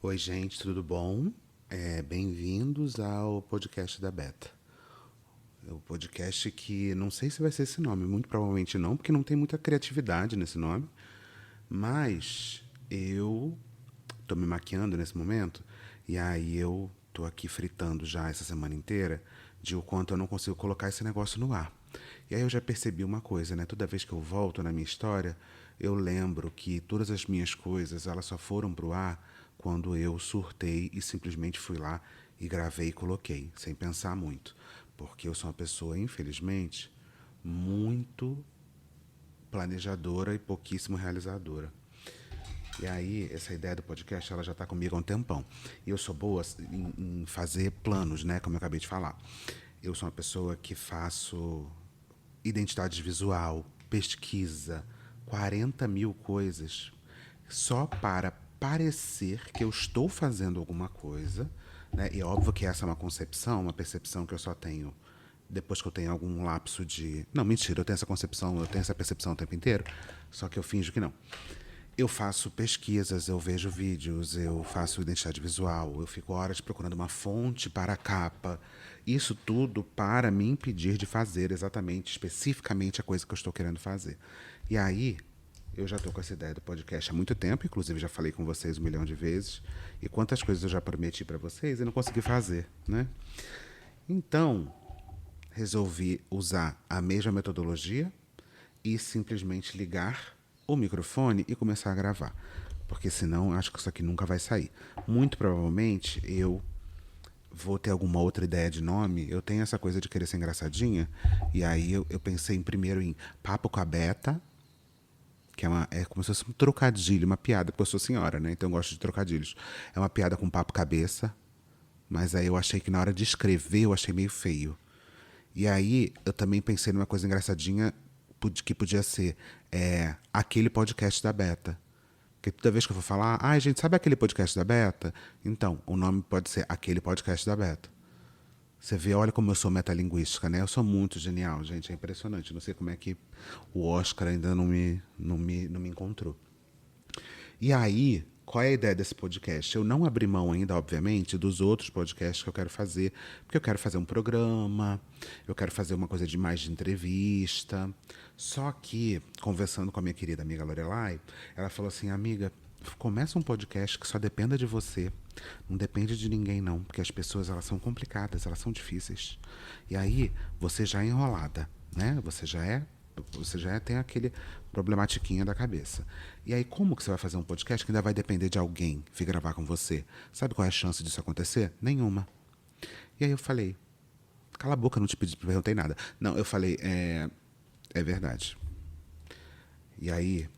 Oi, gente, tudo bom? Bem-vindos ao podcast da Beta. É o podcast que não sei se vai ser esse nome, muito provavelmente não, porque não tem muita criatividade nesse nome. Mas eu tô me maquiando nesse momento e aí eu tô aqui fritando já essa semana inteira de o quanto eu não consigo colocar esse negócio no ar. E aí eu já percebi uma coisa, né? Toda vez que eu volto na minha história, eu lembro que todas as minhas coisas, elas só foram pro ar quando eu surtei e simplesmente fui lá e gravei e coloquei, sem pensar muito. Porque eu sou uma pessoa, infelizmente, muito planejadora e pouquíssimo realizadora. E aí, essa ideia do podcast, ela já está comigo há um tempão. E eu sou boa em fazer planos, né? Como eu acabei de falar. Eu sou uma pessoa que faço identidade visual, pesquisa, 40 mil coisas só para parecer que eu estou fazendo alguma coisa, né? E é óbvio que essa é uma concepção, uma percepção que eu só tenho depois que eu tenho algum lapso de. Não, mentira, eu tenho essa concepção, eu tenho essa percepção o tempo inteiro, só que eu finjo que não. Eu faço pesquisas, eu vejo vídeos, eu faço identidade visual, eu fico horas procurando uma fonte para a capa. Isso tudo para me impedir de fazer exatamente, especificamente a coisa que eu estou querendo fazer. E aí, eu já estou com essa ideia do podcast há muito tempo, inclusive já falei com vocês 1 milhão de vezes. E quantas coisas eu já prometi para vocês e não consegui fazer, né? Então, resolvi usar a mesma metodologia e simplesmente ligar o microfone e começar a gravar. Porque senão acho que isso aqui nunca vai sair. Muito provavelmente eu vou ter alguma outra ideia de nome. Eu tenho essa coisa de querer ser engraçadinha. E aí eu pensei primeiro em Papo com a Beta, que é como se fosse um trocadilho, uma piada, porque eu sou senhora, né? Então eu gosto de trocadilhos. É uma piada com papo cabeça, mas aí eu achei que na hora de escrever eu achei meio feio. E aí eu também pensei numa coisa engraçadinha que podia ser aquele podcast da Beta. Porque toda vez que eu for falar, ai gente, sabe aquele podcast da Beta? Então, o nome pode ser aquele podcast da Beta. Você vê, olha como eu sou metalinguística, né? Eu sou muito genial, gente, é impressionante. Não sei como é que o Oscar ainda não me encontrou. E aí, qual é a ideia desse podcast? Eu não abri mão ainda, obviamente, dos outros podcasts que eu quero fazer, porque eu quero fazer um programa, eu quero fazer uma coisa de mais de entrevista. Só que, conversando com a minha querida amiga Lorelai, ela falou assim, amiga, começa um podcast que só dependa de você. Não depende de ninguém, não, porque as pessoas elas são complicadas, elas são difíceis. E aí, você já é enrolada, né? Você já tem aquele problematiquinha da cabeça. E aí, como que você vai fazer um podcast que ainda vai depender de alguém vir gravar com você? Sabe qual é a chance disso acontecer? Nenhuma. E aí eu falei, cala a boca, não te perguntei nada. Não, eu falei, é verdade. E aí,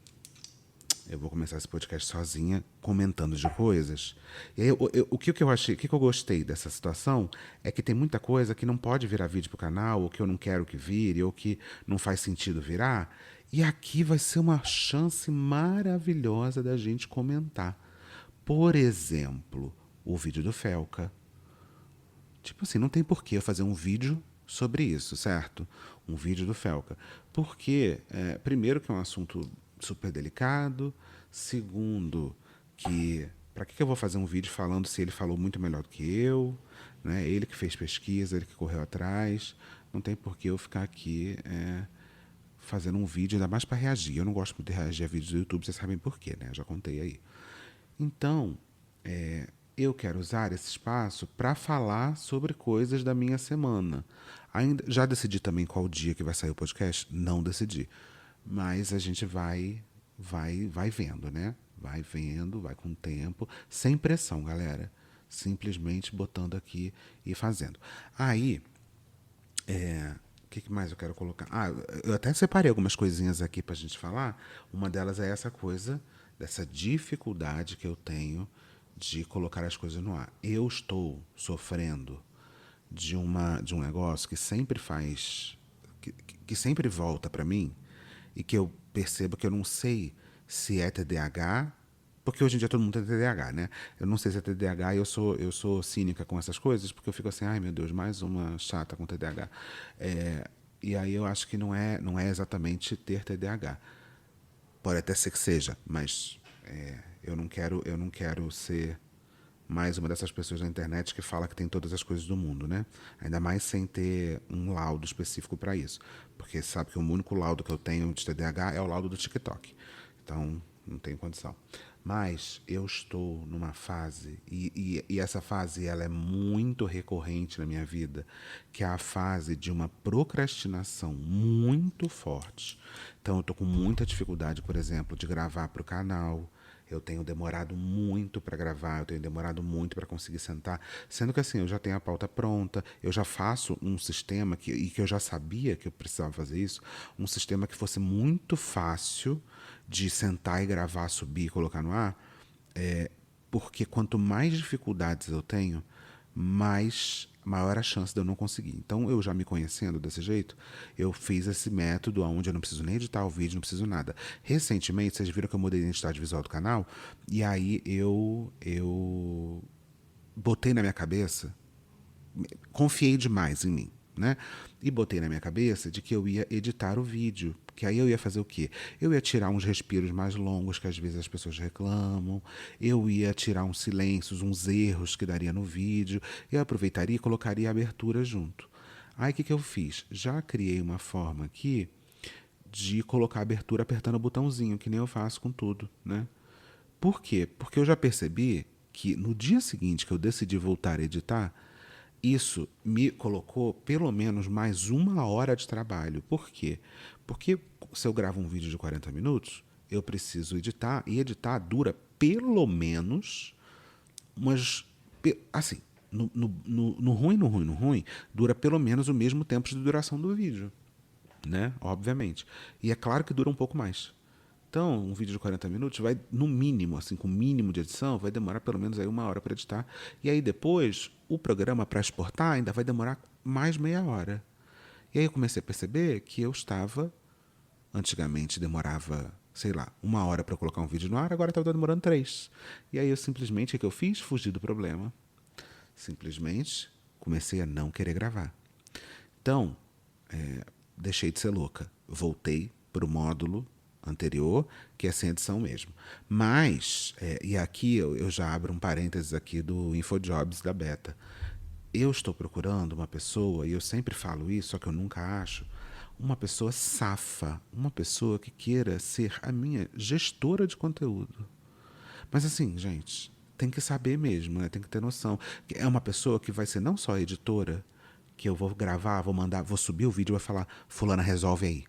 eu vou começar esse podcast sozinha, comentando de coisas. E aí, o que eu achei, o que eu gostei dessa situação é que tem muita coisa que não pode virar vídeo pro canal, ou que eu não quero que vire, ou que não faz sentido virar. E aqui vai ser uma chance maravilhosa da gente comentar. Por exemplo, o vídeo do Felca. Tipo assim, não tem porquê eu fazer um vídeo sobre isso, certo? Um vídeo do Felca. Porque, primeiro, que é um assunto super delicado. Segundo, que para que eu vou fazer um vídeo falando se ele falou muito melhor do que eu? Né? Ele que fez pesquisa, ele que correu atrás. Não tem porquê eu ficar aqui fazendo um vídeo, ainda mais para reagir. Eu não gosto muito de reagir a vídeos do YouTube, vocês sabem por quê, né? Eu já contei aí. Então, eu quero usar esse espaço para falar sobre coisas da minha semana. Ainda, já decidi também qual dia que vai sair o podcast? Não decidi. Mas a gente vai vendo, né? Vai vendo, vai com tempo, sem pressão, galera. Simplesmente botando aqui e fazendo. Aí, o que mais eu quero colocar? Ah, eu até separei algumas coisinhas aqui pra gente falar. Uma delas é essa coisa, dessa dificuldade que eu tenho de colocar as coisas no ar. Eu estou sofrendo de um negócio que sempre faz. Que sempre volta pra mim e que eu percebo que eu não sei se é TDAH, porque hoje em dia todo mundo tem TDAH, né? Eu não sei se é TDAH e eu sou cínica com essas coisas, porque eu fico assim, ai meu Deus, mais uma chata com TDAH. E aí eu acho que não é exatamente ter TDAH. Pode até ser que seja, mas eu não quero ser. mais uma dessas pessoas na internet que fala que tem todas as coisas do mundo, né? Ainda mais sem ter um laudo específico para isso. Porque sabe que o único laudo que eu tenho de TDAH é o laudo do TikTok. Então, não tem condição. Mas eu estou numa fase, e essa fase ela é muito recorrente na minha vida, que é a fase de uma procrastinação muito forte. Então eu estou com muita dificuldade, por exemplo, de gravar para o canal. Eu tenho demorado muito para gravar, eu tenho demorado muito para conseguir sentar. Sendo que assim, eu já tenho a pauta pronta, eu já faço um sistema, e que eu já sabia que eu precisava fazer isso, um sistema que fosse muito fácil de sentar e gravar, subir e colocar no ar, porque quanto mais dificuldades eu tenho, maior a chance de eu não conseguir. Então, eu já me conhecendo desse jeito, eu fiz esse método onde eu não preciso nem editar o vídeo, não preciso nada. Recentemente, vocês viram que eu mudei a identidade visual do canal, e aí eu botei na minha cabeça, confiei demais em mim, né? E botei na minha cabeça de que eu ia editar o vídeo. Que aí eu ia fazer o quê? Eu ia tirar uns respiros mais longos que às vezes as pessoas reclamam. Eu ia tirar uns silêncios, uns erros que daria no vídeo. Eu aproveitaria e colocaria a abertura junto. Aí o que eu fiz? Já criei uma forma aqui de colocar a abertura apertando o botãozinho, que nem eu faço com tudo, né? Por quê? Porque eu já percebi que no dia seguinte que eu decidi voltar a editar, isso me colocou pelo menos mais 1 hora de trabalho. Por quê? Porque se eu gravo um vídeo de 40 minutos, eu preciso editar, e editar dura pelo menos umas. Assim, no ruim, dura pelo menos o mesmo tempo de duração do vídeo, né? Obviamente. E é claro que dura um pouco mais. Então, um vídeo de 40 minutos vai, no mínimo, assim, com o mínimo de edição, vai demorar pelo menos aí 1 hora para editar. E aí depois, o programa para exportar ainda vai demorar mais meia hora. E aí eu comecei a perceber que eu estava, antigamente demorava, sei lá, 1 hora para colocar um vídeo no ar, agora estava demorando 3. E aí eu simplesmente, o que eu fiz? Fugi do problema. Simplesmente comecei a não querer gravar. Então, deixei de ser louca. Voltei para o módulo anterior, que é sem edição mesmo. Mas, e aqui eu já abro um parênteses aqui do InfoJobs da Beta. Eu estou procurando uma pessoa, e eu sempre falo isso, só que eu nunca acho, uma pessoa safa, uma pessoa que queira ser a minha gestora de conteúdo. Mas assim, gente, tem que saber mesmo, né? Tem que ter noção. É uma pessoa que vai ser não só editora, que eu vou gravar, vou mandar, vou subir o vídeo e vai falar, fulana, resolve aí.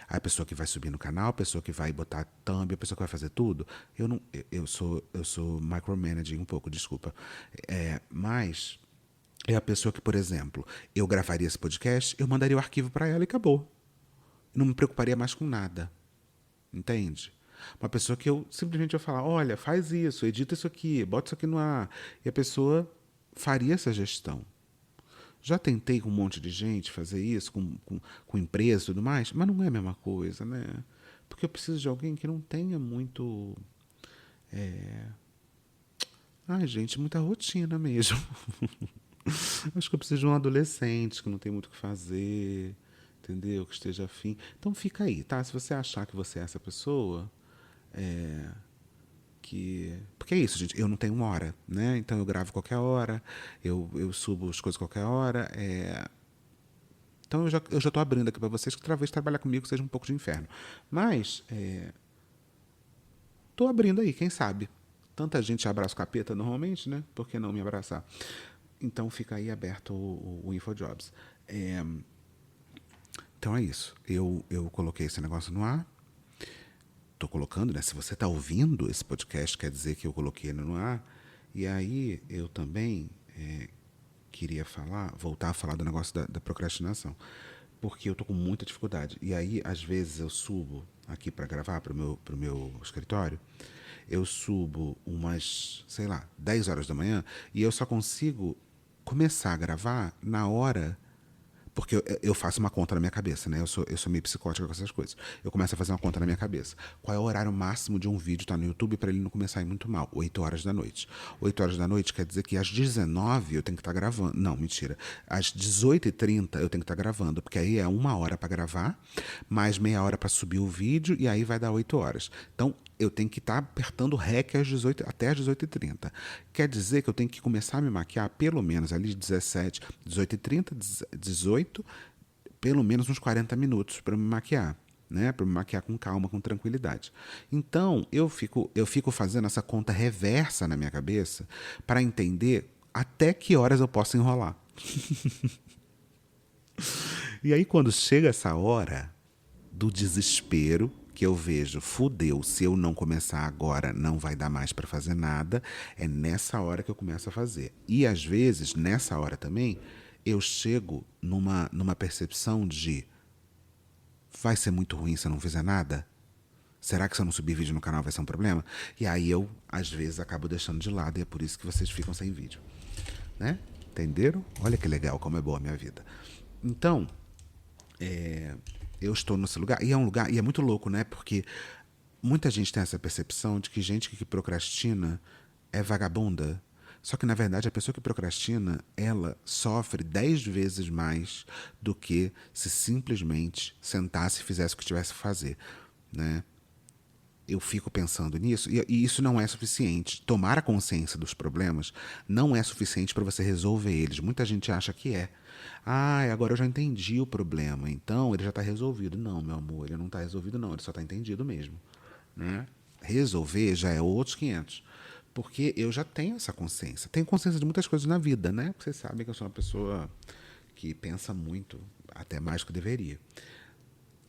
Aí a pessoa que vai subir no canal, a pessoa que vai botar thumb, a pessoa que vai fazer tudo. Eu não, eu sou micromanaging um pouco, desculpa. Mas é a pessoa que, por exemplo, eu gravaria esse podcast, eu mandaria o arquivo para ela e acabou. Não me preocuparia mais com nada. Entende? Uma pessoa que eu simplesmente ia falar, olha, faz isso, edita isso aqui, bota isso aqui no ar. E a pessoa faria essa gestão. Já tentei com um monte de gente fazer isso, com empresa e tudo mais, mas não é a mesma coisa, né? Porque eu preciso de alguém que não tenha muito. Ai, gente, muita rotina mesmo. Acho que eu preciso de um adolescente que não tem muito o que fazer, entendeu? Que esteja afim. Então fica aí, tá? Se você achar que você é essa pessoa, porque é isso, gente, eu não tenho 1 hora, né? Então eu gravo qualquer hora, eu subo as coisas qualquer hora. Então eu já tô abrindo aqui para vocês que talvez trabalhar comigo seja um pouco de inferno. Mas tô abrindo aí, quem sabe? Tanta gente abraça o capeta normalmente, né? Por que não me abraçar? Então fica aí aberto o InfoJobs. Então é isso. Eu coloquei esse negócio no ar. Tô colocando, né? Se você tá ouvindo esse podcast, quer dizer que eu coloquei ele no ar. E aí eu também queria voltar a falar do negócio da procrastinação. Porque eu tô com muita dificuldade. E aí, às vezes, eu subo aqui para gravar pro meu escritório. Eu subo umas, sei lá, 10 horas da manhã e eu só consigo começar a gravar na hora. Porque eu faço uma conta na minha cabeça, né? Eu sou meio psicótica com essas coisas. Eu começo a fazer uma conta na minha cabeça. Qual é o horário máximo de um vídeo estar no YouTube para ele não começar a ir muito mal? 8 horas da noite. 8 horas da noite quer dizer que às 19 eu tenho que estar gravando. Não, mentira. Às 18h30 eu tenho que estar gravando, porque aí é 1 hora para gravar, mais meia hora para subir o vídeo, e aí vai dar 8 horas. Então, eu tenho que estar apertando REC até às 18h30. Quer dizer que eu tenho que começar a me maquiar pelo menos ali 17, 18h30, 18, pelo menos uns 40 minutos para me maquiar. Né, para me maquiar com calma, com tranquilidade. Então, eu fico fazendo essa conta reversa na minha cabeça para entender até que horas eu posso enrolar. E aí, quando chega essa hora do desespero, que eu vejo, fudeu, se eu não começar agora, não vai dar mais para fazer nada, é nessa hora que eu começo a fazer. E às vezes, nessa hora também, eu chego numa percepção de vai ser muito ruim se eu não fizer nada? Será que se eu não subir vídeo no canal vai ser um problema? E aí eu, às vezes, acabo deixando de lado e é por isso que vocês ficam sem vídeo. Né? Entenderam? Olha que legal, como é boa a minha vida. Então, eu estou nesse lugar, e é um lugar, e é muito louco, né? Porque muita gente tem essa percepção de que gente que procrastina é vagabunda. Só que, na verdade, a pessoa que procrastina, ela sofre 10 vezes mais do que se simplesmente sentasse e fizesse o que tivesse que fazer, né? Eu fico pensando nisso, e isso não é suficiente. Tomar a consciência dos problemas não é suficiente para você resolver eles. Muita gente acha que é. Ah, agora eu já entendi o problema, então ele já está resolvido. Não, meu amor, ele não está resolvido, não, ele só está entendido mesmo. Né? Resolver já é outros 500. Porque eu já tenho essa consciência. Tenho consciência de muitas coisas na vida, né? Vocês sabem que eu sou uma pessoa que pensa muito, até mais do que deveria.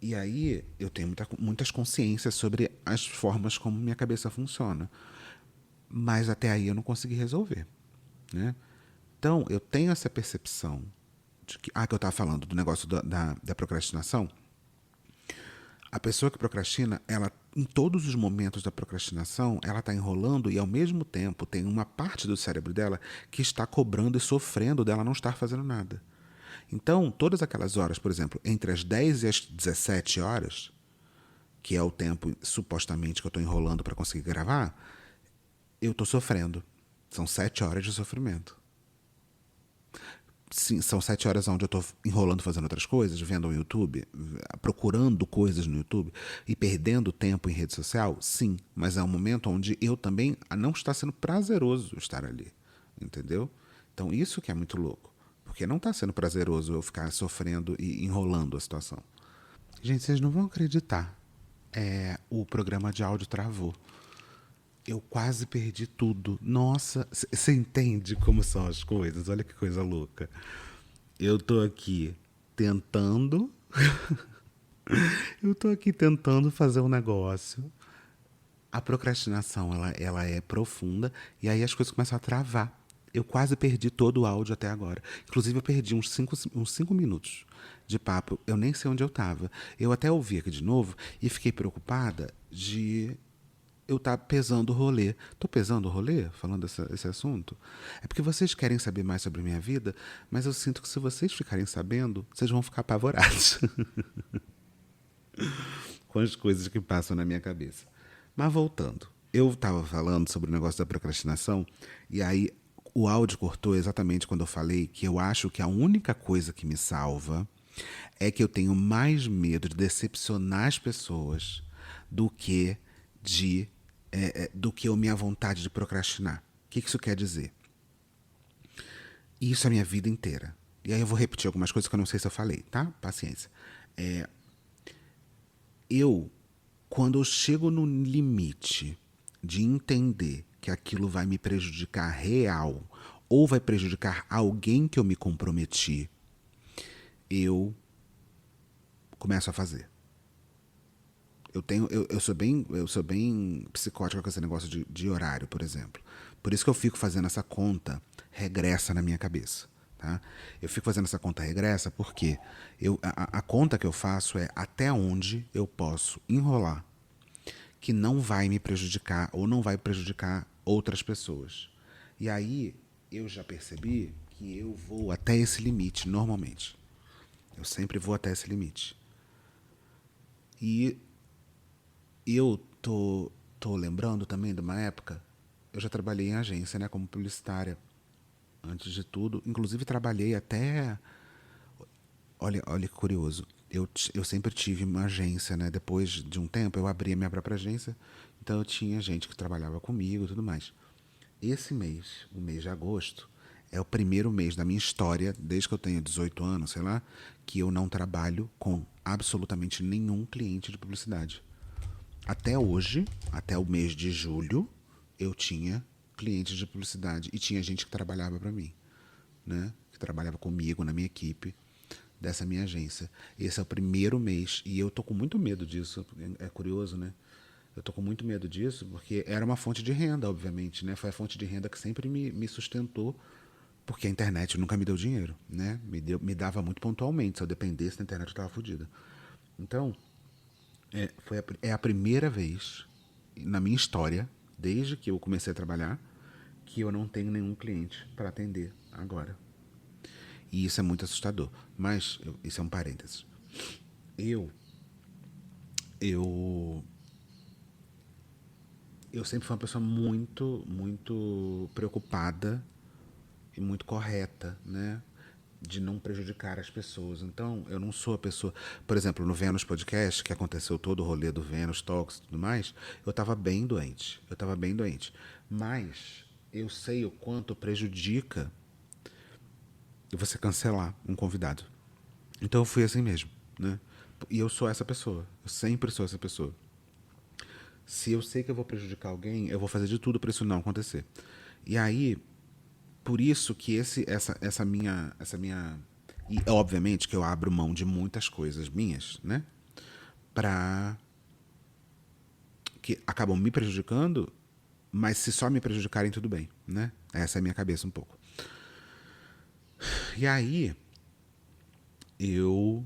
E aí eu tenho muitas consciências sobre as formas como minha cabeça funciona. Mas até aí eu não consegui resolver. Né? Então eu tenho essa percepção de que eu estava falando do negócio da procrastinação. A pessoa que procrastina, ela, em todos os momentos da procrastinação, ela está enrolando e, ao mesmo tempo, tem uma parte do cérebro dela que está cobrando e sofrendo dela não estar fazendo nada. Então, todas aquelas horas, por exemplo, entre as 10 e as 17 horas, que é o tempo, supostamente, que eu estou enrolando para conseguir gravar, eu estou sofrendo. São 7 horas de sofrimento. Sim, são 7 horas onde eu estou enrolando fazendo outras coisas, vendo o YouTube, procurando coisas no YouTube e perdendo tempo em rede social? Sim, mas é um momento onde eu também não está sendo prazeroso estar ali, entendeu? Então isso que é muito louco, porque não está sendo prazeroso eu ficar sofrendo e enrolando a situação. Gente, vocês não vão acreditar. O programa de áudio travou. Eu quase perdi tudo. Nossa, você entende como são as coisas? Olha que coisa louca. Eu tô aqui tentando. Eu tô aqui tentando fazer um negócio. A procrastinação, ela é profunda. E aí as coisas começam a travar. Eu quase perdi todo o áudio até agora. Inclusive, eu perdi uns 5 minutos de papo. Eu nem sei onde eu tava. Eu até ouvi aqui de novo e fiquei preocupada de eu tá pesando o rolê. Tô pesando o rolê, falando esse assunto? É porque vocês querem saber mais sobre minha vida, mas eu sinto que se vocês ficarem sabendo, vocês vão ficar apavorados com as coisas que passam na minha cabeça. Mas voltando, eu estava falando sobre o negócio da procrastinação, e aí o áudio cortou exatamente quando eu falei que eu acho que a única coisa que me salva é que eu tenho mais medo de decepcionar as pessoas do que do que a minha vontade de procrastinar. O que isso quer dizer? Isso é a minha vida inteira. E aí eu vou repetir algumas coisas que eu não sei se eu falei, tá? Paciência. Quando eu chego no limite de entender que aquilo vai me prejudicar real ou vai prejudicar alguém que eu me comprometi, eu começo a fazer. Eu sou bem psicótica com esse negócio de horário, por exemplo. Por isso que eu fico fazendo essa conta regressa na minha cabeça. Tá? Eu fico fazendo essa conta regressa porque a conta que eu faço é até onde eu posso enrolar que não vai me prejudicar ou não vai prejudicar outras pessoas. E aí eu já percebi que eu vou até esse limite normalmente. Eu sempre vou até esse limite. E eu tô lembrando também de uma época, eu já trabalhei em agência, né, como publicitária, antes de tudo. Inclusive trabalhei até... Olha que curioso. Eu sempre tive uma agência, né? Depois de um tempo, eu abri a minha própria agência Então eu tinha gente que trabalhava comigo e tudo mais. Esse mês, o mês de agosto, é o primeiro mês da minha história, desde que eu tenho 18 anos, sei lá, que eu não trabalho com absolutamente nenhum cliente de publicidade. Até hoje, até o mês de julho, eu tinha clientes de publicidade e tinha gente que trabalhava para mim, né? Que trabalhava comigo na minha equipe dessa minha agência. Esse é o primeiro mês e eu tô com muito medo disso. É curioso, né? Eu tô com muito medo disso porque era uma fonte de renda, obviamente, né? Foi a fonte de renda que sempre me sustentou, porque a internet nunca me deu dinheiro, né? Me dava muito pontualmente. Se eu dependesse da internet, eu estava fodida. Então, é a primeira vez na minha história, desde que eu comecei a trabalhar, que eu não tenho nenhum cliente para atender agora. E isso é muito assustador. Mas, isso é um parênteses. Eu, eu, eu sempre fui uma pessoa muito preocupada e muito correta, né? De não prejudicar as pessoas. Então, eu não sou a pessoa. Por exemplo, no Vênus Podcast, que aconteceu todo o rolê do Vênus Talks e tudo mais, eu estava bem doente. Eu estava bem doente. Mas eu sei o quanto prejudica você cancelar um convidado. Então eu fui assim mesmo, né? E eu sou essa pessoa. Eu sempre sou essa pessoa. Se eu sei que eu vou prejudicar alguém, eu vou fazer de tudo para isso não acontecer. E aí, por isso que essa minha e obviamente que eu abro mão de muitas coisas minhas, né? Pra que acabam me prejudicando, mas se só me prejudicarem tudo bem, né? Essa é a minha cabeça um pouco. E aí eu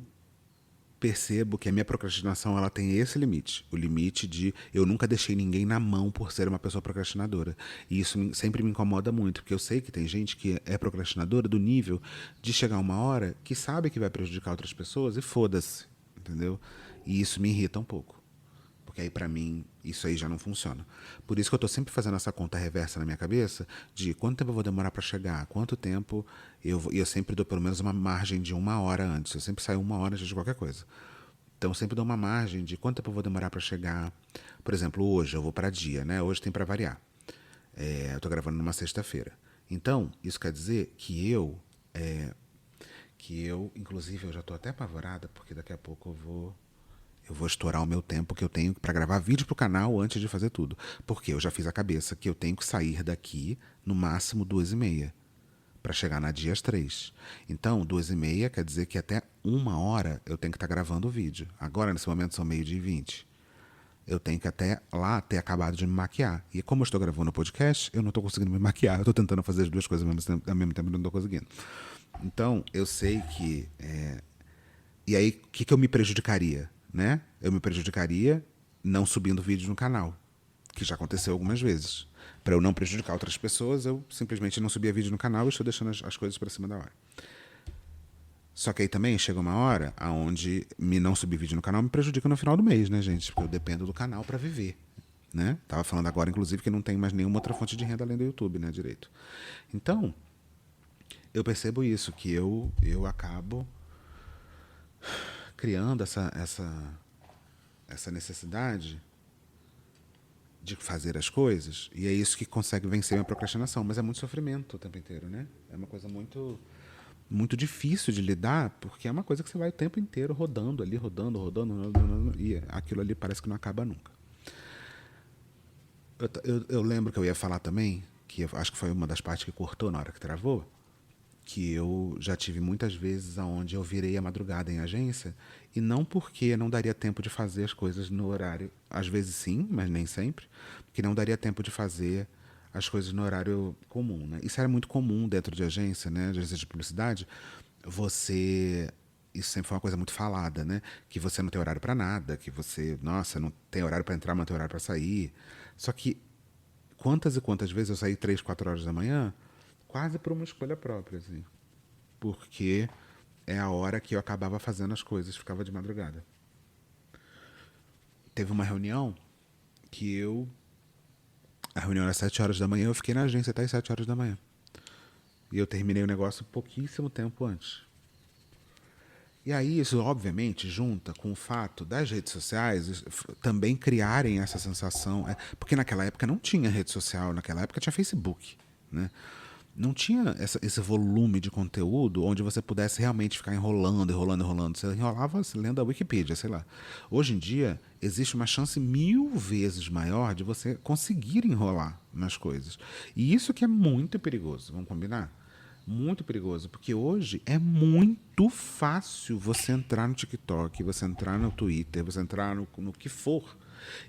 percebo que a minha procrastinação ela tem esse limite, o limite de eu nunca deixei ninguém na mão por ser uma pessoa procrastinadora. E isso sempre me incomoda muito, porque eu sei que tem gente que é procrastinadora do nível de chegar uma hora que sabe que vai prejudicar outras pessoas e foda-se, entendeu? E isso me irrita um pouco. Porque aí, pra mim, isso aí já não funciona. Por isso que eu tô sempre fazendo essa conta reversa na minha cabeça de quanto tempo eu vou demorar pra chegar, quanto tempo e eu sempre dou pelo menos uma margem de 1 hora antes. Eu sempre saio 1 hora antes de qualquer coisa. Então, eu sempre dou uma margem de quanto tempo eu vou demorar pra chegar. Por exemplo, hoje eu vou pra dia, né? Hoje tem pra variar. Eu tô gravando numa sexta-feira. Então, isso quer dizer que eu, inclusive, eu já tô até apavorada, porque daqui a pouco eu vou estourar o meu tempo que eu tenho para gravar vídeo pro canal antes de fazer tudo. Porque eu já fiz a cabeça que eu tenho que sair daqui no máximo 2h30 para chegar na dia às 3. Então, 2h30 quer dizer que até 1 hora eu tenho que estar gravando o vídeo. Agora, nesse momento, são 12h20. Eu tenho que até lá ter acabado de me maquiar. E como eu estou gravando o podcast, eu não estou conseguindo me maquiar. Eu estou tentando fazer as duas coisas ao mesmo tempo e não estou conseguindo. Então, eu sei que e aí, o que eu me prejudicaria, né? Eu me prejudicaria não subindo vídeo no canal, que já aconteceu algumas vezes. Para eu não prejudicar outras pessoas, eu simplesmente não subia vídeo no canal e estou deixando as coisas para cima da hora. Só que aí também chega uma hora onde me não subir vídeo no canal me prejudica no final do mês, né, gente? Porque eu dependo do canal para viver, né? Tava falando agora, inclusive, que não tem mais nenhuma outra fonte de renda além do YouTube, né, direito. Então, eu percebo isso, que eu acabo criando essa necessidade de fazer as coisas, e é isso que consegue vencer a minha procrastinação, mas é muito sofrimento o tempo inteiro, né? É uma coisa muito difícil de lidar, porque é uma coisa que você vai o tempo inteiro rodando ali, rodando, e aquilo ali parece que não acaba nunca. Eu lembro que eu ia falar também, que eu acho que foi uma das partes que cortou na hora que travou, que eu já tive muitas vezes onde eu virei a madrugada em agência, e não porque não daria tempo de fazer as coisas no horário, às vezes sim, mas nem sempre, porque não daria tempo de fazer as coisas no horário comum, né? Isso era muito comum dentro de agência, né, de agência de publicidade, você isso sempre foi uma coisa muito falada, né? Que você não tem horário para nada, que você, nossa, não tem horário para entrar, mas não tem horário para sair. Só que quantas e quantas vezes eu saí 3, 4 horas da manhã, quase por uma escolha própria, assim. Porque é a hora que eu acabava fazendo as coisas, ficava de madrugada. Teve uma reunião que a reunião era às 7 horas da manhã, eu fiquei na agência até às 7 horas da manhã. E eu terminei o negócio pouquíssimo tempo antes. E aí isso, obviamente, junta com o fato das redes sociais também criarem essa sensação. Porque naquela época não tinha rede social, naquela época tinha Facebook, né? Não tinha esse volume de conteúdo onde você pudesse realmente ficar enrolando, enrolando, enrolando. Você enrolava lendo a Wikipedia, sei lá. Hoje em dia, existe uma chance 1000 vezes maior de você conseguir enrolar nas coisas. E isso que é muito perigoso, vamos combinar? Muito perigoso, porque hoje é muito fácil você entrar no TikTok, você entrar no Twitter, você entrar no que for,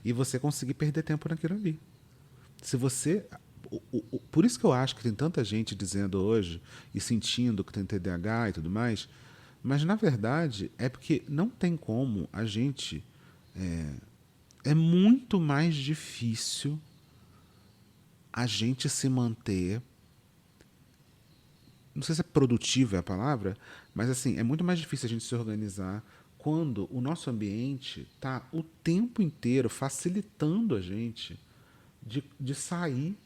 e você conseguir perder tempo naquilo ali. Se você. Por isso que eu acho que tem tanta gente dizendo hoje e sentindo que tem TDAH e tudo mais, mas na verdade é porque não tem como a gente. É muito mais difícil a gente se manter. Não sei se é produtivo é a palavra, mas assim, é muito mais difícil a gente se organizar quando o nosso ambiente está o tempo inteiro facilitando a gente de sair,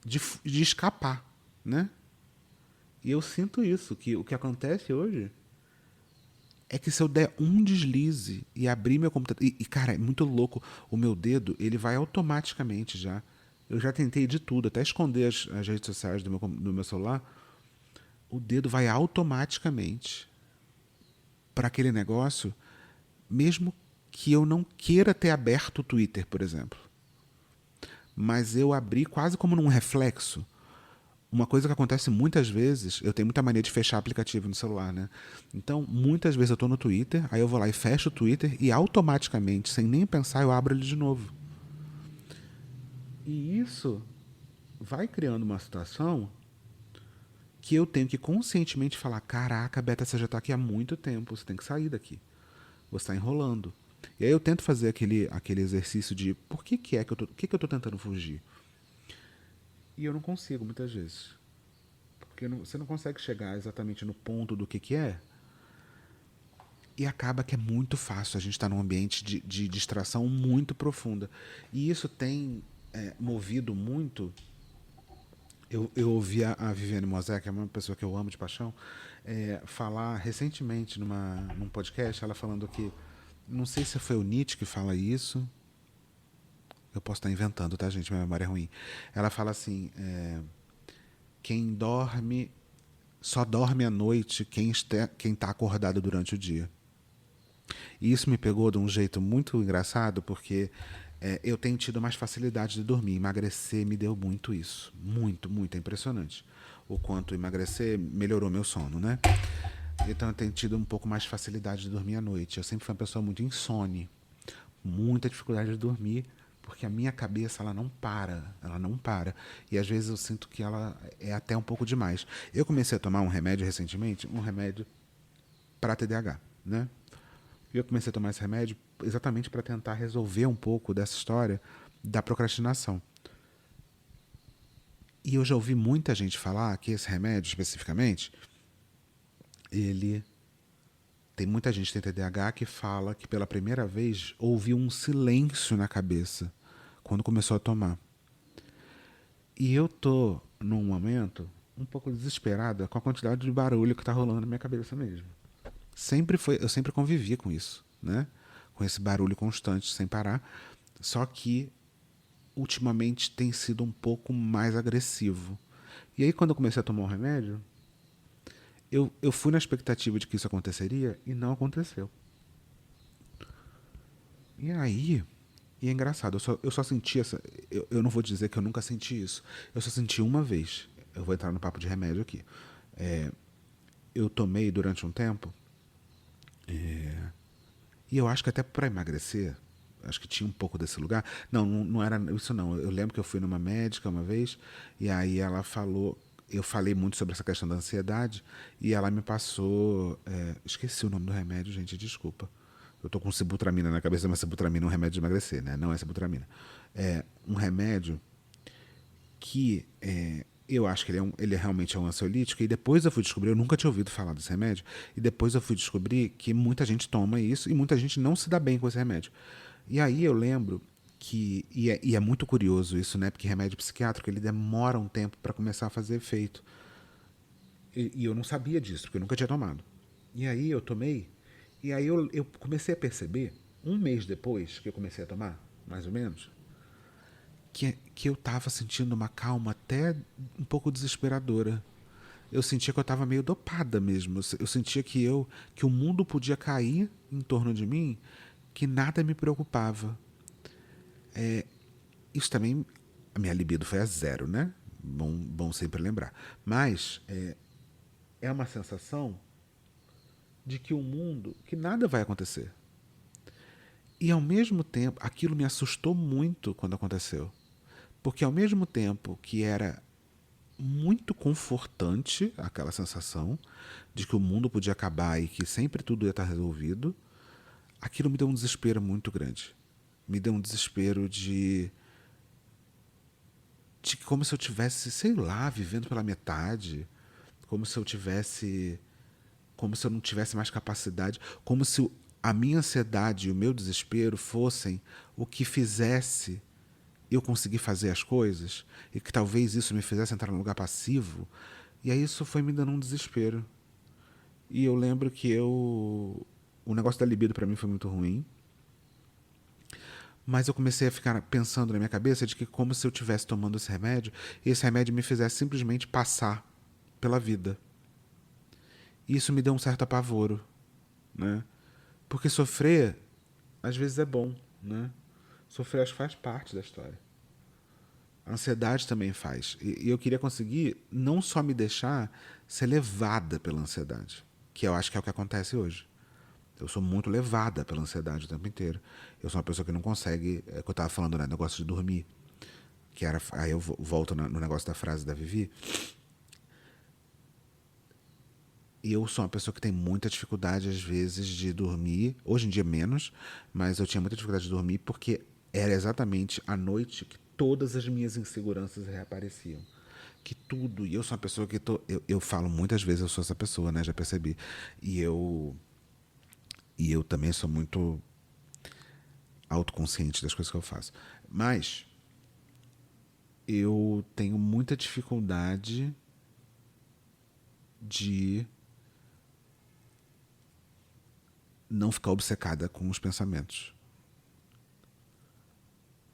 de escapar, né? E eu sinto isso, que o que acontece hoje é que se eu der um deslize e abrir meu computador... cara, é muito louco. O meu dedo, ele vai automaticamente já. Eu já tentei de tudo, até esconder as redes sociais do meu celular. O dedo vai automaticamente para aquele negócio, mesmo que eu não queira ter aberto o Twitter, por exemplo. Mas eu abri quase como num reflexo. Uma coisa que acontece muitas vezes, eu tenho muita mania de fechar aplicativo no celular, né? Então, muitas vezes eu estou no Twitter, aí eu vou lá e fecho o Twitter e automaticamente, sem nem pensar, eu abro ele de novo. E isso vai criando uma situação que eu tenho que conscientemente falar: caraca, Beta, você já está aqui há muito tempo, você tem que sair daqui. Você está enrolando. E aí eu tento fazer aquele exercício de por que é que eu tô tentando fugir? E eu não consigo muitas vezes. Porque você não consegue chegar exatamente no ponto do que é. E acaba que é muito fácil a gente estar num ambiente de distração muito profunda. E isso tem movido muito. Eu ouvi a Viviane Mosé, que é uma pessoa que eu amo de paixão, falar recentemente num podcast, ela falando que, não sei se foi o Nietzsche que fala isso, eu posso estar inventando, tá, gente? Minha memória é ruim. Ela fala assim: quem dorme, só dorme à noite quem está acordado durante o dia. E isso me pegou de um jeito muito engraçado, porque eu tenho tido mais facilidade de dormir. Emagrecer me deu muito isso. Muito, muito. É impressionante. O quanto emagrecer melhorou meu sono, né? Então eu tenho tido um pouco mais de facilidade de dormir à noite. Eu sempre fui uma pessoa muito insone. Muita dificuldade de dormir, porque a minha cabeça ela não para. Ela não para. E às vezes eu sinto que ela é até um pouco demais. Eu comecei a tomar um remédio recentemente, um remédio para TDAH, né? E eu comecei a tomar esse remédio exatamente para tentar resolver um pouco dessa história da procrastinação. E eu já ouvi muita gente falar que esse remédio, especificamente, ele... Tem muita gente que tem TDAH que fala que pela primeira vez ouviu um silêncio na cabeça quando começou a tomar. E eu tô num momento um pouco desesperada com a quantidade de barulho que tá rolando na minha cabeça mesmo. Eu sempre convivi com isso, né? Com esse barulho constante, sem parar. Só que ultimamente tem sido um pouco mais agressivo. E aí quando eu comecei a tomar o remédio, eu fui na expectativa de que isso aconteceria e não aconteceu. E aí, e é engraçado, eu só senti essa. Eu não vou dizer que eu nunca senti isso. Eu só senti uma vez. Eu vou entrar no papo de remédio aqui. Eu tomei durante um tempo. E eu acho que até para emagrecer, acho que tinha um pouco desse lugar. Não, não era isso não. Eu lembro que eu fui numa médica uma vez, e aí ela falou. Eu falei muito sobre essa questão da ansiedade, e ela me passou. Esqueci o nome do remédio, gente, desculpa. Eu tô com sibutramina na cabeça, mas sibutramina é um remédio de emagrecer, né? Não é sibutramina. É um remédio que eu acho que ele realmente é um ansiolítico, e depois eu fui descobrir, eu nunca tinha ouvido falar desse remédio, e depois eu fui descobrir que muita gente toma isso e muita gente não se dá bem com esse remédio. E aí eu lembro que, e é muito curioso isso, né? Porque remédio psiquiátrico ele demora um tempo para começar a fazer efeito. E eu não sabia disso, porque eu nunca tinha tomado. E aí eu tomei, e aí eu comecei a perceber, um mês depois que eu comecei a tomar, mais ou menos, que eu tava sentindo uma calma até um pouco desesperadora. Eu sentia que eu estava meio dopada mesmo. Eu sentia que o mundo podia cair em torno de mim, que nada me preocupava. Isso também, a minha libido foi a zero, né? Bom sempre lembrar. Mas é uma sensação de que o mundo, que nada vai acontecer. E ao mesmo tempo, aquilo me assustou muito quando aconteceu. Porque ao mesmo tempo que era muito confortante aquela sensação de que o mundo podia acabar e que sempre tudo ia estar resolvido, aquilo me deu um desespero muito grande. Me deu um desespero de como se eu tivesse, sei lá, vivendo pela metade, como se eu tivesse, como se eu não tivesse mais capacidade, como se a minha ansiedade e o meu desespero fossem o que fizesse eu conseguir fazer as coisas e que talvez isso me fizesse entrar num lugar passivo. E aí isso foi me dando um desespero. E eu lembro que o negócio da libido pra mim foi muito ruim. Mas eu comecei a ficar pensando na minha cabeça de que como se eu estivesse tomando esse remédio e esse remédio me fizesse simplesmente passar pela vida. E isso me deu um certo apavoro, né? Porque sofrer às vezes é bom, né? Sofrer faz parte da história. A ansiedade também faz. E eu queria conseguir não só me deixar ser levada pela ansiedade, que eu acho que é o que acontece hoje. Eu sou muito levada pela ansiedade o tempo inteiro. Eu sou uma pessoa que não consegue, é o que eu estava falando, né, negócio de dormir, que era, aí eu volto no negócio da frase da Vivi, e eu sou uma pessoa que tem muita dificuldade às vezes de dormir, hoje em dia menos, mas eu tinha muita dificuldade de dormir porque era exatamente a noite que todas as minhas inseguranças reapareciam. Que tudo, e eu sou uma pessoa que eu falo muitas vezes, eu sou essa pessoa, né, já percebi. E eu também sou muito autoconsciente das coisas que eu faço. Mas eu tenho muita dificuldade de não ficar obcecada com os pensamentos.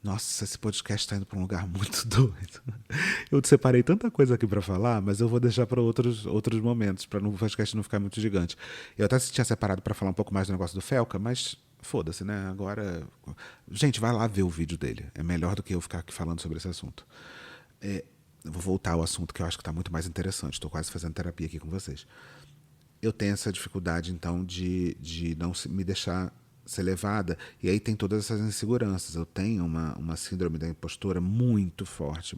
Nossa, esse podcast está indo para um lugar muito doido. Eu separei tanta coisa aqui para falar, mas eu vou deixar para outros momentos, para o podcast não ficar muito gigante. Eu até tinha separado para falar um pouco mais do negócio do Felca, mas foda-se, né? Agora. Gente, vai lá ver o vídeo dele. É melhor do que eu ficar aqui falando sobre esse assunto. Eu vou voltar ao assunto que eu acho que está muito mais interessante. Estou quase fazendo terapia aqui com vocês. Eu tenho essa dificuldade, então, de não me deixar ser levada. E aí tem todas essas inseguranças. Eu tenho uma síndrome da impostora muito forte,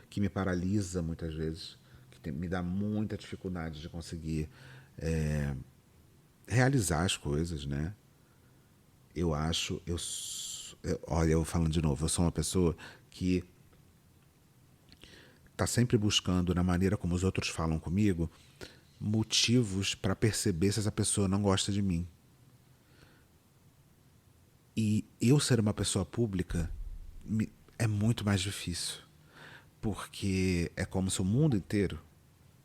que me paralisa muitas vezes, que me dá muita dificuldade de conseguir realizar as coisas, né? Eu acho, olha, eu falando de novo, eu sou uma pessoa que está sempre buscando, na maneira como os outros falam comigo, motivos para perceber se essa pessoa não gosta de mim. E eu ser uma pessoa pública é muito mais difícil. Porque é como se o mundo inteiro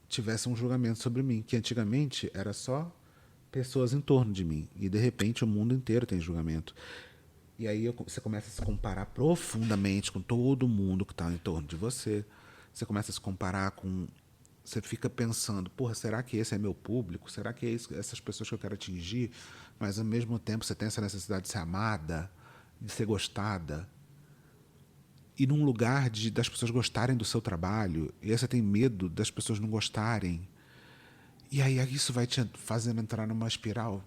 tivesse um julgamento sobre mim, que antigamente era só pessoas em torno de mim. E de repente o mundo inteiro tem julgamento. E aí você começa a se comparar profundamente com todo mundo que está em torno de você. Você começa a se comparar com. Você fica pensando, porra, será que esse é meu público? Será que é essas pessoas que eu quero atingir? Mas ao mesmo tempo você tem essa necessidade de ser amada, de ser gostada. E num lugar das pessoas gostarem do seu trabalho, e aí você tem medo das pessoas não gostarem. E aí isso vai te fazendo entrar numa espiral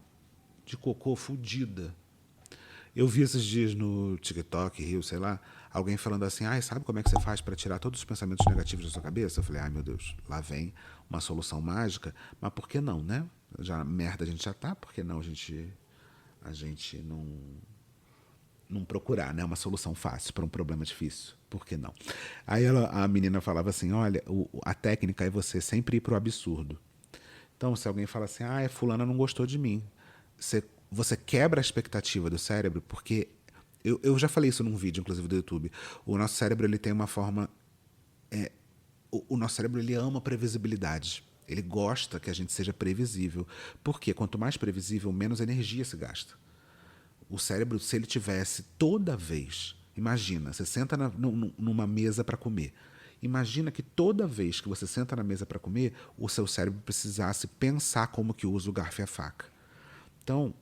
de cocô fudida. Eu vi esses dias no TikTok, Rio, sei lá, alguém falando assim, sabe como é que você faz para tirar todos os pensamentos negativos da sua cabeça? Eu falei, ai meu Deus, lá vem uma solução mágica, mas por que não, né? Já merda a gente já tá, por que não a gente não procurar, né, uma solução fácil para um problema difícil? Por que não? Aí a menina falava assim, olha, a técnica é você sempre ir pro absurdo. Então, se alguém fala assim, fulana não gostou de mim, você quebra a expectativa do cérebro, porque eu já falei isso num vídeo, inclusive, do YouTube. O nosso cérebro, ele tem uma forma. O nosso cérebro, ele ama previsibilidade. Ele gosta que a gente seja previsível. Porque quanto mais previsível, menos energia se gasta. O cérebro, se ele tivesse toda vez... Imagina, você senta numa mesa para comer. Imagina que toda vez que você senta na mesa para comer, o seu cérebro precisasse pensar como que usa o garfo e a faca. Então,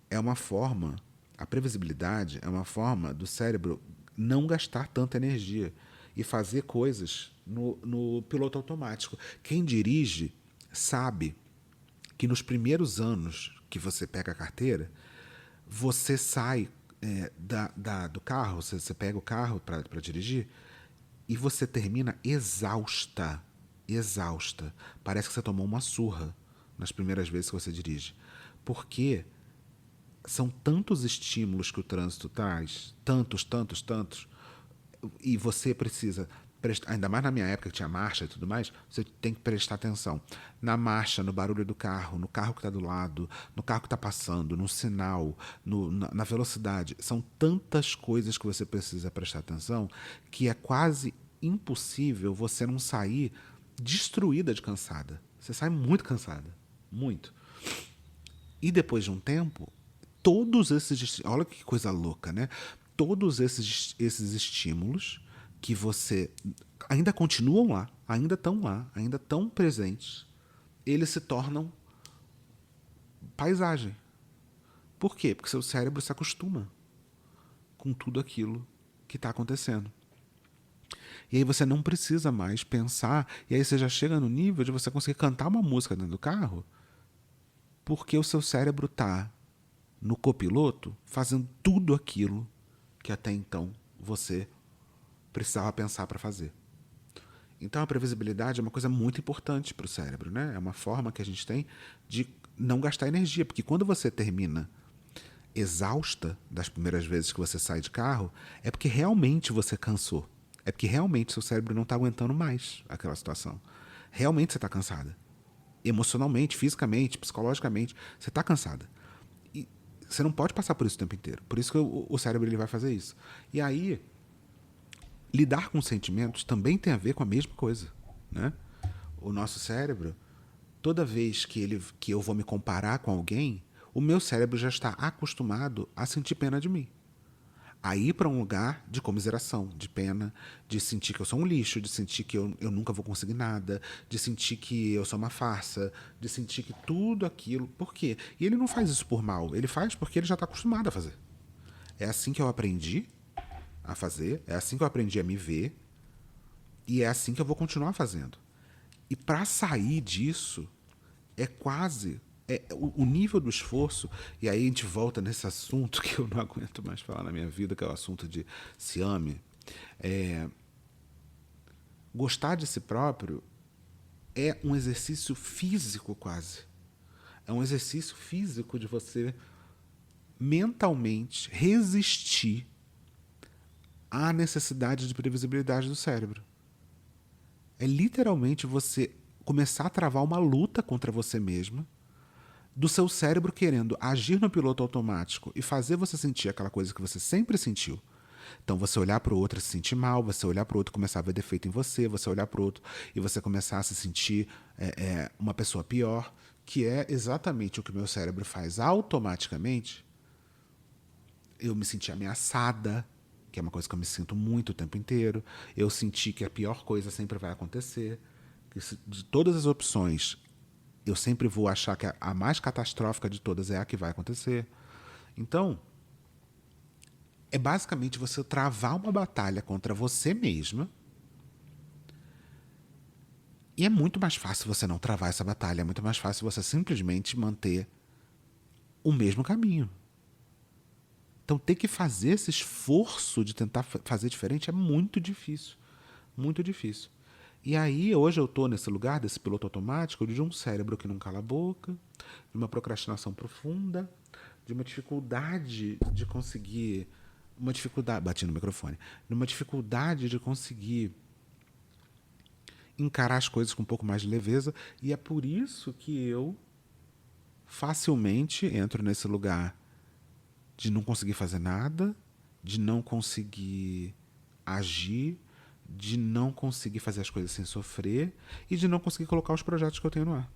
é uma forma... A previsibilidade é uma forma do cérebro não gastar tanta energia e fazer coisas no piloto automático. Quem dirige sabe que nos primeiros anos que você pega a carteira, você sai do carro, você pega o carro para dirigir e você termina exausta. Exausta. Parece que você tomou uma surra nas primeiras vezes que você dirige. Porque são tantos estímulos que o trânsito traz, tantos, e você precisa, ainda mais na minha época que tinha marcha e tudo mais, você tem que prestar atenção na marcha, no barulho do carro, no carro que está do lado, no carro que está passando, no sinal, na velocidade. São tantas coisas que você precisa prestar atenção que é quase impossível você não sair destruída de cansada. Você sai muito cansada, muito. E depois de um tempo, todos esses... Olha que coisa louca, né? Todos esses estímulos que você... ainda continuam lá, ainda estão presentes, eles se tornam paisagem. Por quê? Porque seu cérebro se acostuma com tudo aquilo que está acontecendo. E aí você não precisa mais pensar, e aí você já chega no nível de você conseguir cantar uma música dentro do carro, porque o seu cérebro está no copiloto fazendo tudo aquilo que até então você precisava pensar para fazer. Então a previsibilidade é uma coisa muito importante para o cérebro, né? É uma forma que a gente tem de não gastar energia, porque quando você termina exausta das primeiras vezes que você sai de carro, é porque realmente você cansou. É porque realmente seu cérebro não está aguentando mais aquela situação. Realmente você está cansada. Emocionalmente, fisicamente, psicologicamente, você está cansada. E você não pode passar por isso o tempo inteiro. Por isso que o cérebro ele vai fazer isso. E aí, lidar com sentimentos também tem a ver com a mesma coisa, né? O nosso cérebro, toda vez que eu vou me comparar com alguém, o meu cérebro já está acostumado a sentir pena de mim. A ir para um lugar de comiseração, de pena, de sentir que eu sou um lixo, de sentir que eu nunca vou conseguir nada, de sentir que eu sou uma farsa, de sentir que tudo aquilo... Por quê? E ele não faz isso por mal, ele faz porque ele já está acostumado a fazer. É assim que eu aprendi a fazer, é assim que eu aprendi a me ver, e é assim que eu vou continuar fazendo. E para sair disso, é quase... o nível do esforço, e aí a gente volta nesse assunto que eu não aguento mais falar na minha vida, que é o assunto de se ame. Gostar de si próprio é um exercício físico quase. É um exercício físico de você mentalmente resistir à necessidade de previsibilidade do cérebro. É literalmente você começar a travar uma luta contra você mesma, do seu cérebro querendo agir no piloto automático e fazer você sentir aquela coisa que você sempre sentiu. Então você olhar para o outro e se sentir mal, você olhar para o outro e começar a ver defeito em você, você olhar para o outro e você começar a se sentir uma pessoa pior, que é exatamente o que o meu cérebro faz automaticamente. Eu me senti ameaçada, que é uma coisa que eu me sinto muito o tempo inteiro. Eu senti que a pior coisa sempre vai acontecer. Que de todas as opções, eu sempre vou achar que a mais catastrófica de todas é a que vai acontecer. Então, é basicamente você travar uma batalha contra você mesma. E é muito mais fácil você não travar essa batalha. É muito mais fácil você simplesmente manter o mesmo caminho. Então, ter que fazer esse esforço de tentar fazer diferente é muito difícil. Muito difícil. E aí, hoje eu estou nesse lugar desse piloto automático de um cérebro que não cala a boca, de uma procrastinação profunda, de uma dificuldade de conseguir... Uma dificuldade... Bati no microfone. De uma dificuldade de conseguir encarar as coisas com um pouco mais de leveza. E é por isso que eu facilmente entro nesse lugar de não conseguir fazer nada, de não conseguir agir, de não conseguir fazer as coisas sem sofrer e de não conseguir colocar os projetos que eu tenho no ar.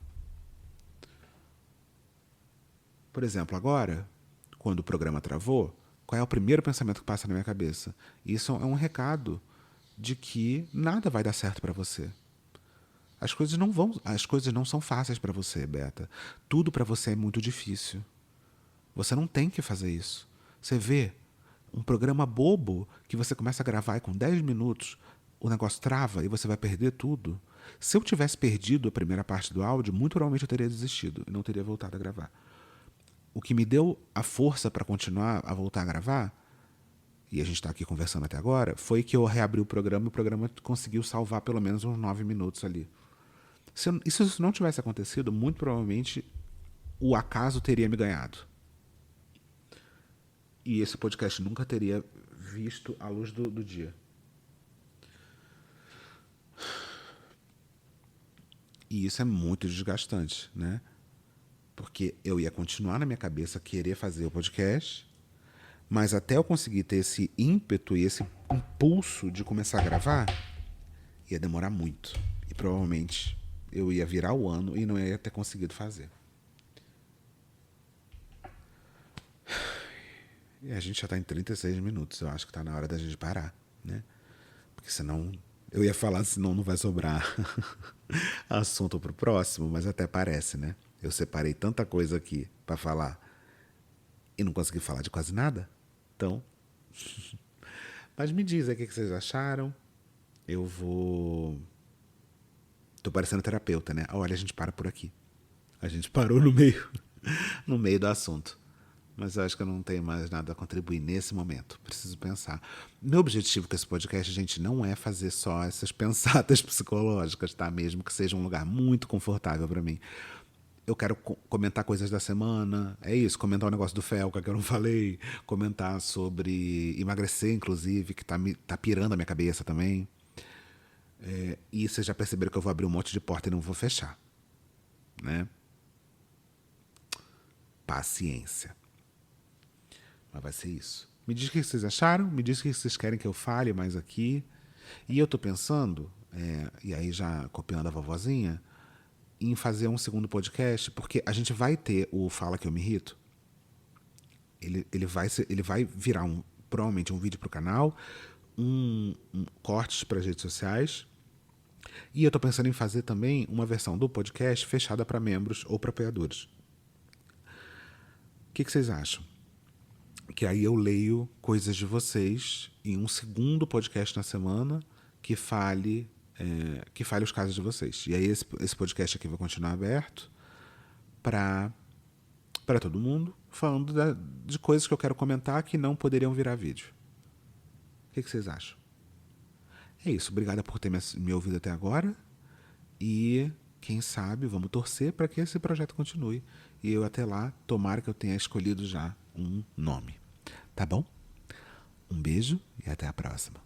Por exemplo, agora, quando o programa travou, qual é o primeiro pensamento que passa na minha cabeça? Isso é um recado de que nada vai dar certo para você. As coisas não são fáceis para você, Beta. Tudo para você é muito difícil. Você não tem que fazer isso. Você vê um programa bobo que você começa a gravar e com 10 minutos o negócio trava e você vai perder tudo. Se eu tivesse perdido a primeira parte do áudio, muito provavelmente eu teria desistido e não teria voltado a gravar. O que me deu a força para continuar a voltar a gravar, e a gente está aqui conversando até agora, foi que eu reabri o programa e o programa conseguiu salvar pelo menos uns 9 minutos ali. Se isso não tivesse acontecido, muito provavelmente o acaso teria me ganhado. E esse podcast nunca teria visto a luz do dia. E isso é muito desgastante, né? Porque eu ia continuar na minha cabeça querer fazer o podcast, mas até eu conseguir ter esse ímpeto e esse impulso de começar a gravar, ia demorar muito. E provavelmente eu ia virar o ano e não ia ter conseguido fazer. E a gente já está em 36 minutos. Eu acho que está na hora da gente parar, né? Porque senão... Eu ia falar, senão não vai sobrar assunto para o próximo, mas até parece, né? Eu separei tanta coisa aqui para falar e não consegui falar de quase nada. Então... Mas me diz aí o que vocês acharam. Eu vou... Tô parecendo terapeuta, né? Olha, a gente para por aqui. A gente parou no meio, no meio do assunto. Mas eu acho que eu não tenho mais nada a contribuir nesse momento. Preciso pensar. Meu objetivo com esse podcast, gente, não é fazer só essas pensadas psicológicas, tá? Mesmo que seja um lugar muito confortável para mim. Eu quero comentar coisas da semana. É isso, comentar o negócio do Felca que eu não falei. Comentar sobre emagrecer, inclusive, que tá pirando a minha cabeça também. E vocês já perceberam que eu vou abrir um monte de porta e não vou fechar, né? Paciência. Mas vai ser isso. Me diz o que vocês acharam, me diz o que vocês querem que eu fale mais aqui. E eu tô pensando, e aí já copiando a vovozinha, em fazer um segundo podcast, porque a gente vai ter o Fala Que Eu Me Irrito. Ele vai virar provavelmente um vídeo pro canal, cortes para as redes sociais. E eu tô pensando em fazer também uma versão do podcast fechada para membros ou para apoiadores. O que vocês acham? Que aí eu leio coisas de vocês em um segundo podcast na semana que fale os casos de vocês. E aí esse podcast aqui vai continuar aberto para todo mundo, falando de coisas que eu quero comentar que não poderiam virar vídeo. O que vocês acham? É isso. Obrigada por ter me ouvido até agora. E quem sabe, vamos torcer para que esse projeto continue. E eu até lá, tomara que eu tenha escolhido já um nome. Tá bom? Um beijo e até a próxima.